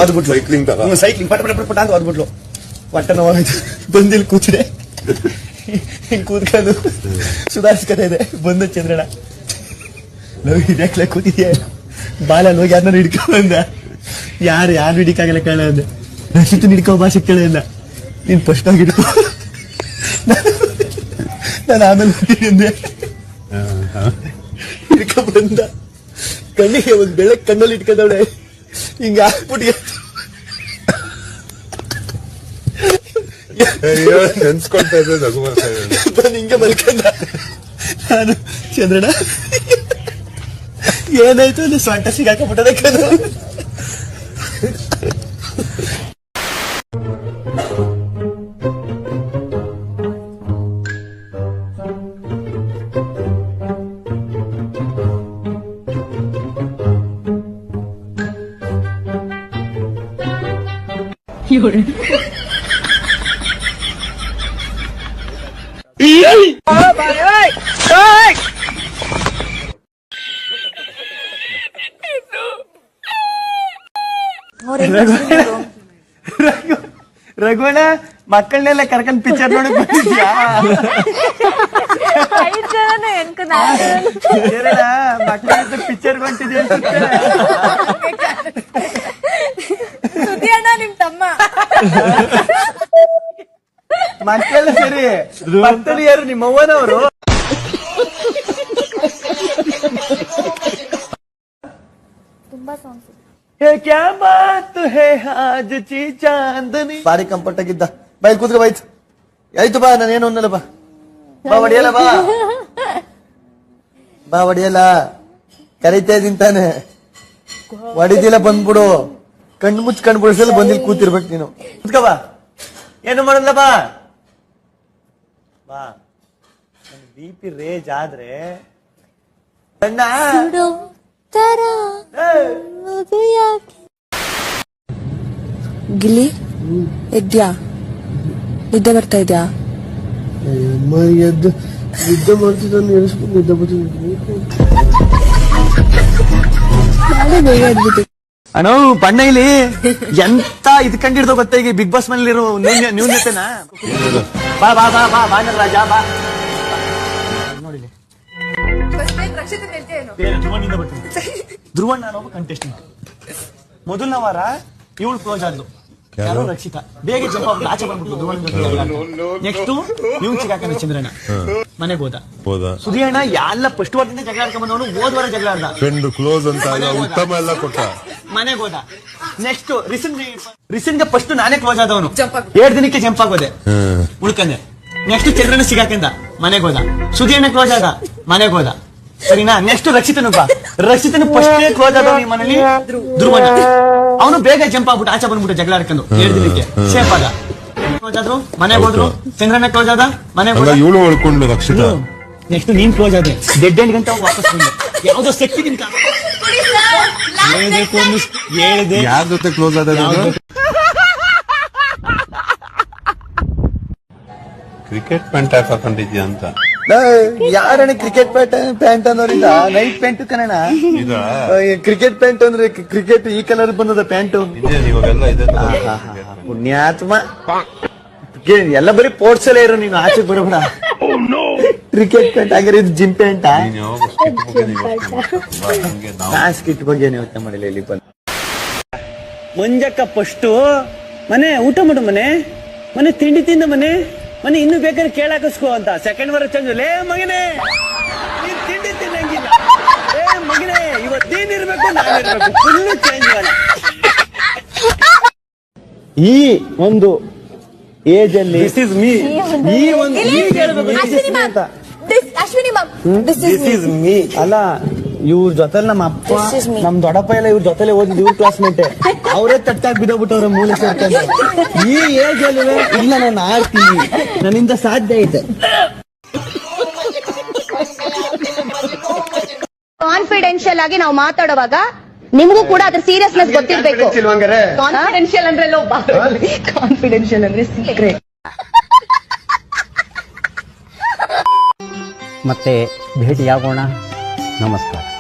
ಓದ್ಬಿಟ್ಲು cycling ಪಟ ಪಟ ಪಟ ಅಂತ ಓದ್ಬಿಟ್ಲು. ಹೊಟ್ಟೆ ನೋವಾಯ್ತು. ಬಂದಿಲ್ಲಿ ಕೂತಿದೆ, ಹಿಂಗ್ ಕೂತ್ಕೊಂಡು ಸುಧಾರಿಸ್ಕೊತಾ ಇದೆ. ಬಂದ ಚಂದ್ರಣ್ಣ, ನಾವು ಇದ್ಯಾಕ್ಲೆ ಕೂತಿದ್ಯಾ, ಬಾಲ ಹೋಗಿ ಯಾರನ್ನ ಹಿಡ್ಕೊ ಅಂದ. ಯಾರು ಹಿಡಿಕಾಗಲ್ಲ ಕೇಳ ಅಂದೆ. ರಕ್ಷಿತ್ ಹಿಡ್ಕೊ ಬಾ ಸಿಕ್ಕಳ ಅಂದ. ನೀನ್ ಫಸ್ಟ್ ಆಗಿ ಹಿಡ್ಕೊ, ನಾನು ಆಮೇಲೆ ಹೋಗ್ತೀನಿ ಅಂದೆ. ಹಿಡ್ಕೊ ಬಂದ, ಕಣ್ಣಿಗೆ ಒಂದ್ ಬೆಳಕ್ ಕಣ್ಣಲ್ಲಿ ಇಟ್ಕೊಂಡವಳೆ, ಹಿಂಗ ಹಾಕ್ಬಿಟ್ಟು ನೆನ್ಸ್ಕೊಳ್ತಾ ಇದ್ದೆ ಬಂದು ಹಿಂಗೆ ಮಲ್ಕೊಂಡ. ನಾನು ಚಂದ್ರಣ್ಣ ಏನಾಯ್ತು ಅಲ್ಲಿ ಸೊಂಟ ಸಿಗಾಕಬಿಟ್ಟದೆ ಕಣ್ಣು. ರಘುವಣ ಮಕ್ಕಳನ್ನೆಲ್ಲ ಕರ್ಕೊಂಡ್ ಪಿಕ್ಚರ್ ನೋಡಕ್ ಬಂದಿದ್ಯಾ? ಮಕ್ಕಳ ಪಿಕ್ಚರ್ ಹೊಂಟಿದ್ಯಾ? ನಿಮ್ ತಮ್ಮ ಮಕ್ಕಳೆಲ್ಲ ಸರಿ, ಮಕ್ಕಳು ಯಾರು? ನಿಮ್ಮ ಅವ್ವನವರು. ತುಂಬಾ ಸಾಂಗ್ಸ್. ಕ್ಯಾ ಬಾತ್ ಹೈ ಆಜ್ ಚಿ ಚಾಂದನಿ. ಬಾರಿ ಕಂಫರ್ಟ್ ಆಗಿದ್ದ. ಬೈಲ್ ಕೂತ್ಕೊ ಬಾಯ್ತು. ಆಯ್ತು ಬಾ, ನಾನೇನು ಅನ್ನಲ್ಲ. ಬಾ ಹೊಡಿಯಲ್ಲ, ಬಾ ಹೊಡಿಯಲ್ಲ, ಕರೀತಾ ಇದೀನಿ ತಾನೆ. ಹೊಡಿದಿಲ್ಲ ಬಂದ್ಬಿಡು. ಕಣ್ಣು ಮುಚ್ಚ ಕಣ್ಣು ಬಿಡಿಸಲು ಬಂದಿಲ್ ಕೂತಿರ್ಬೇಕು ನೀನು. ಕೂತ್ಕೋ ಬಾ, ಏನು ಮಾಡಲ್ಲ. ಬಾ ಬಾ. BP ರೇಜ್ ಆದ್ರೆ ಗಿಲ್ಲಿ ಎದ್ಯಾ? ನಿದ್ದೆ ಬರ್ತಾ ಇದ್ಯಾ? ನಿದ್ದೆ ಮಾಡ್ತಿದ್ದ ನಿದ್ದೆ ಬರ್ತಿದ್ದ. ಅಣ್ಣ ಬಣ್ಣ ಇಲ್ಲಿ ಎಂತ ಇದು ಕಂಡಿಡ್ದೋ ಗೊತ್ತಾ? ಈಗ ಬಿಗ್ ಬಾಸ್ ಮನೇಲಿರೋ ನ್ಯೂನ್ಯತೆನಾ? ಬಾ ಬಾ ಬಾ ಬಾ ಬಾ ರಾಜ ಬಾ. ನೋಡಿಲಿ ಧ್ರುವಣ್ಣ ಅನ್ನೋ ಕಂಟೆಸ್ಟೆಂಟ್. ಮೊದಲನೇ ವಾರ ಇವಳು ಕ್ಲೋಸ್ ಆದ್ಲು, ಯಾರು ರಕ್ಷಿತಾ. ಬೇಗ ಜಂಪ್ ಆಗ್ಬಿಟ್ಟು ಆಚೆ ಬಂದ್ಬಿಟ್ಲು ಧ್ರುವಣ್ಣ. ನೆಕ್ಸ್ಟ್ ಇವ್ನು ಸಿಗಾಕಂದ ಚಂದ್ರಣ್ಣ ಮನೆಗೆ ಹೋದ. ಸುಧಿಯಣ್ಣ ಎಲ್ಲ ಫಸ್ಟ್ ವಾರದಿಂದ ಜಗಳ ಆಡ್ಕೊಂಡ್ ಬಂದವನು ಹೋದ ವಾರ ಜಗಳ ಆಡ್ದ. ಫ್ರೆಂಡ್ ಕ್ಲೋಸ್ ಅಂತ ಉತ್ತಮ ಎಲ್ಲ ಕೊಟ್ಟ, ಮನೆಗೆ ಹೋದ. ನೆಕ್ಸ್ಟ್ ರಿಸನ್ಗೆ ಫಸ್ಟ್ ನಾನೇ ಕ್ಲೋಸ್ ಆದವನು, 7 ದಿನಕ್ಕೆ ಜಂಪ್ ಆಗೋದೆ, ಉಳ್ಕಂದೆ. ನೆಕ್ಸ್ಟ್ ಚಂದ್ರಣ್ಣ ಸಿಗಾಕಂದ, ಮನೆಗೆ ಹೋದ. ಸುಧಿಯಣ್ಣ ಕ್ಲೋಸ್ ಆದ, ಮನೆಗೆ ಹೋದ. ಸರಿನಾ? ನೆಕ್ಸ್ಟ್ ರಕ್ಷಿತನು ಫಸ್ಟ್ ಕ್ಲೋಸ್ ಆದವ ಈ ಮನೇಲಿ ಧ್ರುವಣ್ಣ. ಅವನು ಬೇಗ ಜಂಪ್ ಆಗ್ಬಿಟ್ಟು ಆಚೆ ಬಂದ್ಬಿಟ್ಟು ಜಗಳ ಆಡ್ಕೊಂಡು 7 ದಿನಕ್ಕೆ ಸೇಫ್ ಆದ. ಕ್ಲೋಸ್ ಆದ್ರು, ಮನೆಗೆ ಹೋದ್ರು. ಚಂದ್ರಣ್ಣ ಕ್ಲೋಸ್ ಆದ, ಮನೆಗೆ ಹೋದ. ಇವಳು ಹೊಳ್ಕೊಂಡ್ಲು ರಕ್ಷಿತಾ. ನೆಕ್ಸ್ಟ್ ನೀನ್ ಕ್ಲೋಸ್ ಆದೆ, ಡೆಡ್ ಎಂಡ್ ಗಂಟೆ ವಾಪಸ್ ಬಂದೆ. ಯಾವ್ದೋ ಶಕ್ತಿ ನಿನ್ ಹೇಳಿದೆ. ಯಾರ ಜೊತೆ ಕ್ಲೋಸ್ ಆದ? ಕ್ರಿಕೆಟ್ ಪ್ಯಾಂಟ್ ಹಾಕೊಂಡಿದ್ಯಾ ಅಂತ. ಯಾರಣ್ಣ ಕ್ರಿಕೆಟ್ ಪ್ಯಾಂಟ್ ಅನ್ನೋರಿಂದ ನೈಟ್ ಪ್ಯಾಂಟ್ ಕಣ. ಕ್ರಿಕೆಟ್ ಪ್ಯಾಂಟ್ ಅಂದ್ರೆ ಕ್ರಿಕೆಟ್ ಈ ಕಲರ್ ಬಂದದ ಪ್ಯಾಂಟು. ಪುಣ್ಯಾತ್ಮ, ಎಲ್ಲ ಬರೀ ಸ್ಪೋರ್ಟ್ಸ್ ಅಲ್ಲೇ ಇರೋ ನೀನು, ಆಚೆಗೆ ಬರಬೇಡ. ಕ್ರಿಕೆಟ್ ಪ್ಯಾಂಟ್ ಆಗಿರೋ ಇದು ಜಿಮ್ ಪ್ಯಾಂಟ್. ಸ್ಕಿಟ್ ಬಗ್ಗೆ ಯೋಚನೆ ಮಾಡಿಲ್ಲ. ಇಲ್ಲಿ ಬಂದು ಮಂಜಕ್ಕ ಫಸ್ಟ್ ಮನೆ ಊಟ ಮಾಡು, ಮನೆ ತಿಂಡಿ ತಿಂದ ಮನೆ ಇನ್ನು ಬೇಕಾದ್ರೆ ಕೇಳಾಕಸ್ಕೋ ಅಂತ. ಸೆಕೆಂಡ್ ವಾರ ಚೇಂಜ್. ಲೇ ಮಗನೇ, ನೀನ್ ತಿಂಡಿ ತಿನ್ನಂಗಿಲ್ಲ. ಲೇ ಮಗನೇ, ಇವತ್ತೇನಿರ್ಬೇಕು ನಾನಿರ್ಬೇಕು, ಫುಲ್ ಚೇಂಜ್ ಮಾಡ. ಈ ಒಂದು ಏಜ್ ಅಲ್ಲಿ ಈ ಒಂದು ಅಲ್ಲ, ಇವ್ರ ಜೊತೆ ನಮ್ಮ ಅಪ್ಪ ನಮ್ ದೊಡ್ಡಪ್ಪ ಎಲ್ಲ ಇವ್ರ ಜೊತೆಲೆ ಓದಿದ್, ಇವ್ರ ಕ್ಲಾಸ್ಮೇಟ್. ಅವರೇ ತಟ್ಟಾಗಿ ಬಿದ್ದೋಗ್ಬಿಟ್ಟವ್ರ ಮೂಲೆ ಸೇರ್ಕೊಂಡು. ಈ ಏಜ್ ಅಲ್ಲಿ ಇಲ್ಲ ನಾನು ಆಡ್ತೀನಿ, ನನ್ನಿಂದ ಸಾಧ್ಯ ಐತೆ. ಕಾನ್ಫಿಡೆನ್ಶಿಯಲ್ ಆಗಿ ನಾವು ಮಾತಾಡುವಾಗ ನಿಮಗೂ ಕೂಡ ಅದ್ರ ಸೀರಿಯಸ್ನೆಸ್ ಗೊತ್ತಿರ್ಬೇಕು. ಕಾನ್ಫಿಡೆನ್ಶಿಯಲ್ ಅಂದ್ರೆ ಕಾನ್ಫಿಡೆನ್ಶಿಯಲ್ ಅಂದ್ರೆ ಸೀಕ್ರೆಟ್. ಮತ್ತೆ ಭೇಟಿಯಾಗೋಣ. ನಮಸ್ಕಾರ.